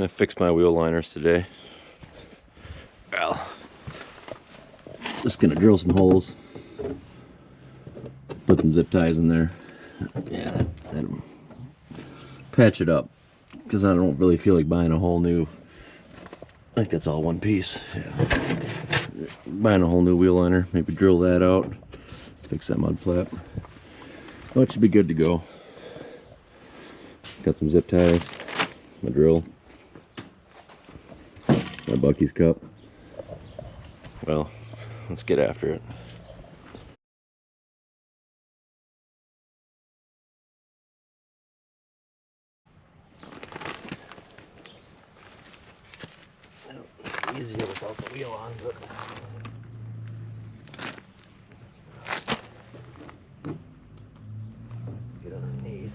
I fixed my wheel liners today. Well, just gonna drill some holes, put some zip ties in there. Yeah, that'll patch it up, because I don't really feel like buying a whole new, I think that's all one piece. Yeah. Buying a whole new wheel liner, maybe drill that out, fix that mud flap. Oh, it should be good to go. Got some zip ties, my drill, my Bucky's cup. Well, let's get after it. Easier without the wheel on, but get underneath.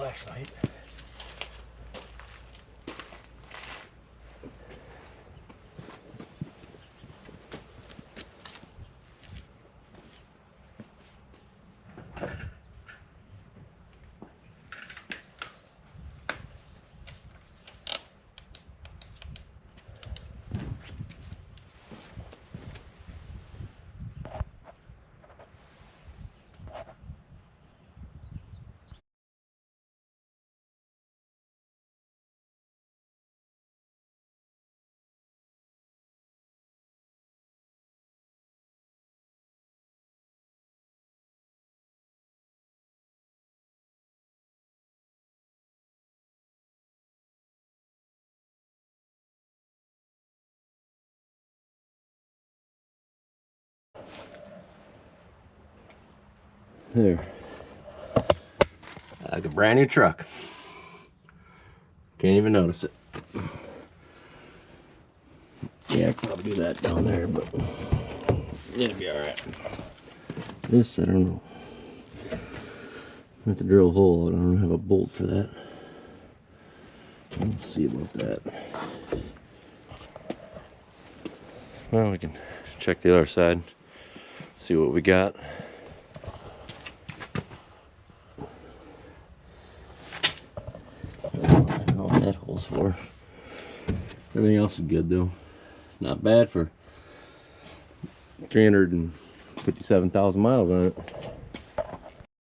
flashlight. There. Like a brand new truck. Can't even notice it. Yeah, I could probably do that down there, but it'll be alright. This, I don't know. I have to drill a hole. I don't have a bolt for that. Let's see about that. Well, we can check the other side, see what we got. All that hole's for. Everything else is good though. Not bad for 357,000 miles on it.